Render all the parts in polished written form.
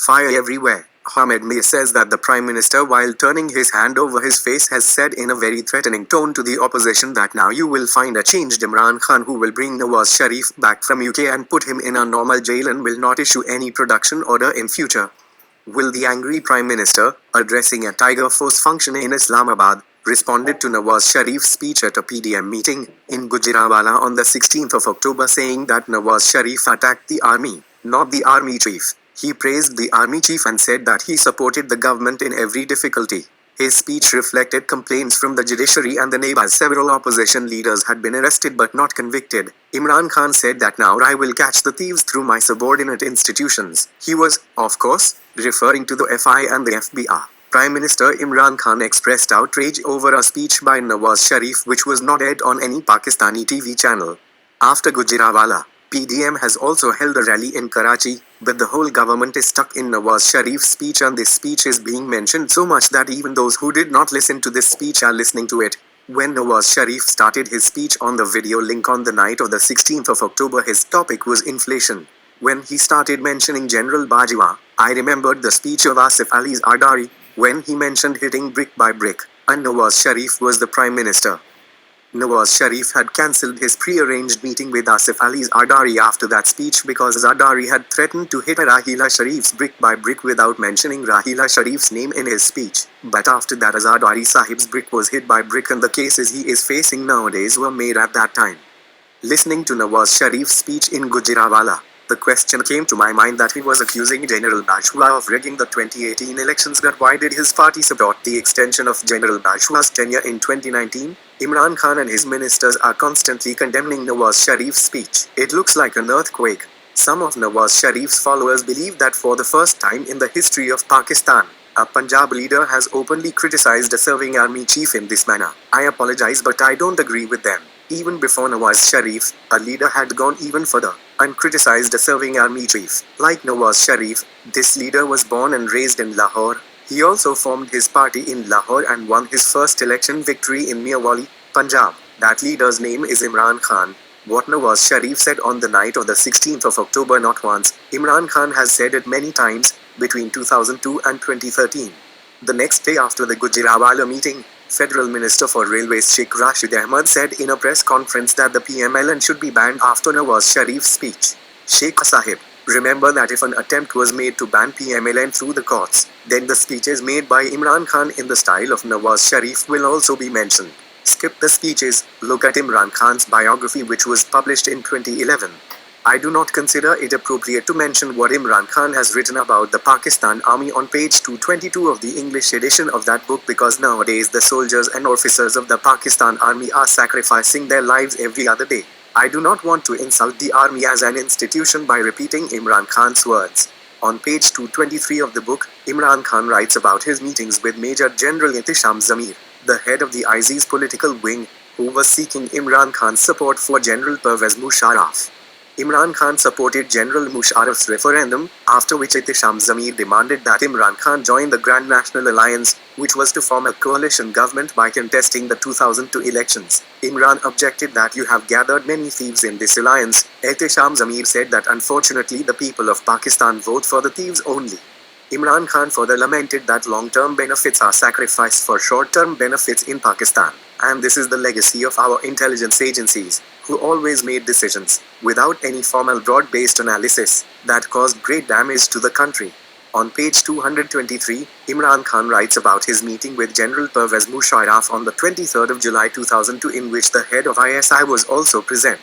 Fire everywhere. Hamed Mir says that the Prime Minister, while turning his hand over his face, has said in a very threatening tone to the opposition that now you will find a changed Imran Khan who will bring Nawaz Sharif back from UK and put him in a normal jail and will not issue any production order in future. Will the angry Prime Minister, addressing a Tiger Force function in Islamabad, responded to Nawaz Sharif's speech at a PDM meeting in Gujranwala on the 16th of October, saying that Nawaz Sharif attacked the army, not the army chief. He praised the army chief and said that he supported the government in every difficulty. His speech reflected complaints from the judiciary and the neighbors. Several opposition leaders had been arrested but not convicted. Imran Khan said that now I will catch the thieves through my subordinate institutions. He was, of course, referring to the FI and the FBI. Prime Minister Imran Khan expressed outrage over a speech by Nawaz Sharif which was not aired on any Pakistani TV channel. After Gujranwala, PDM has also held a rally in Karachi, but the whole government is stuck in Nawaz Sharif's speech, and this speech is being mentioned so much that even those who did not listen to this speech are listening to it. When Nawaz Sharif started his speech on the video link on the night of the 16th of October, his topic was inflation. When he started mentioning General Bajwa, I remembered the speech of Asif Ali Zardari, when he mentioned hitting brick by brick, and Nawaz Sharif was the Prime Minister. Nawaz Sharif had cancelled his pre-arranged meeting with Asif Ali Zardari after that speech because Zardari had threatened to hit Rahila Sharif's brick by brick without mentioning Rahila Sharif's name in his speech. But after that, Zardari Sahib's brick was hit by brick, and the cases he is facing nowadays were made at that time. Listening to Nawaz Sharif's speech in Gujranwala, the question came to my mind that he was accusing General Bajwa of rigging the 2018 elections, but why did his party support the extension of General Bajwa's tenure in 2019? Imran Khan and his ministers are constantly condemning Nawaz Sharif's speech. It looks like an earthquake. Some of Nawaz Sharif's followers believe that for the first time in the history of Pakistan, a Punjab leader has openly criticized a serving army chief in this manner. I apologize, but I don't agree with them. Even before Nawaz Sharif, a leader had gone even further and criticized a serving army chief. Like Nawaz Sharif, this leader was born and raised in Lahore. He also formed his party in Lahore and won his first election victory in Miawali, Punjab. That leader's name is Imran Khan. What Nawaz Sharif said on the night of the 16th of October not once, Imran Khan has said it many times, between 2002 and 2013. The next day after the Gujranwala meeting, Federal Minister for Railways Sheikh Rashid Ahmad said in a press conference that the PMLN should be banned after Nawaz Sharif's speech. Sheikh Sahib, remember that if an attempt was made to ban PMLN through the courts, then the speeches made by Imran Khan in the style of Nawaz Sharif will also be mentioned. Skip the speeches, look at Imran Khan's biography which was published in 2011. I do not consider it appropriate to mention what Imran Khan has written about the Pakistan Army on page 222 of the English edition of that book, because nowadays the soldiers and officers of the Pakistan Army are sacrificing their lives every other day. I do not want to insult the army as an institution by repeating Imran Khan's words. On page 223 of the book, Imran Khan writes about his meetings with Major General Ihtisham Zamir, the head of the ISIS political wing, who was seeking Imran Khan's support for General Pervez Musharraf. Imran Khan supported General Musharraf's referendum, after which Ihtisham Zamir demanded that Imran Khan join the Grand National Alliance, which was to form a coalition government by contesting the 2002 elections. Imran objected that you have gathered many thieves in this alliance. Ihtisham Zamir said that unfortunately the people of Pakistan vote for the thieves only. Imran Khan further lamented that long-term benefits are sacrificed for short-term benefits in Pakistan. And this is the legacy of our intelligence agencies, who always made decisions, without any formal broad-based analysis, that caused great damage to the country. On page 223, Imran Khan writes about his meeting with General Pervez Musharraf on the 23rd of July 2002, in which the head of ISI was also present.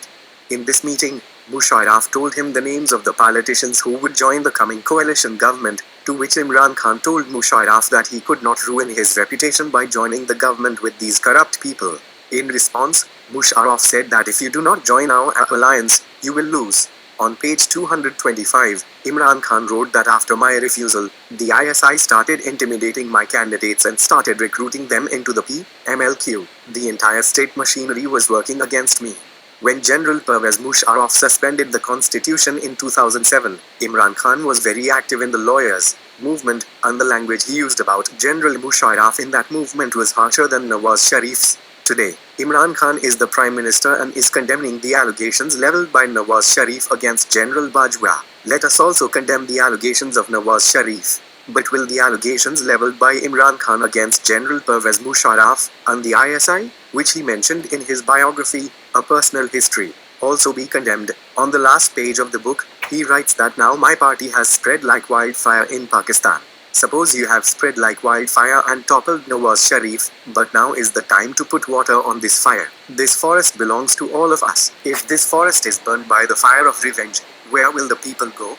In this meeting, Musharraf told him the names of the politicians who would join the coming coalition government, to which Imran Khan told Musharraf that he could not ruin his reputation by joining the government with these corrupt people. In response, Musharraf said that if you do not join our alliance, you will lose. On page 225, Imran Khan wrote that after my refusal, the ISI started intimidating my candidates and started recruiting them into the PMLQ. The entire state machinery was working against me. When General Pervez Musharraf suspended the constitution in 2007, Imran Khan was very active in the lawyers' movement, and the language he used about General Musharraf in that movement was harsher than Nawaz Sharif's. Today, Imran Khan is the Prime Minister and is condemning the allegations leveled by Nawaz Sharif against General Bajwa. Let us also condemn the allegations of Nawaz Sharif. But will the allegations leveled by Imran Khan against General Pervez Musharraf and the ISI, which he mentioned in his biography, A Personal History, also be condemned? On the last page of the book, he writes that now my party has spread like wildfire in Pakistan. Suppose you have spread like wildfire and toppled Nawaz Sharif, but now is the time to put water on this fire. This forest belongs to all of us. If this forest is burned by the fire of revenge, where will the people go?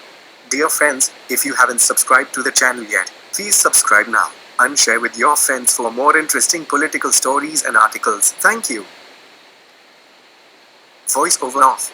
Dear friends, if you haven't subscribed to the channel yet, please subscribe now and share with your friends for more interesting political stories and articles. Thank you. Voice over off.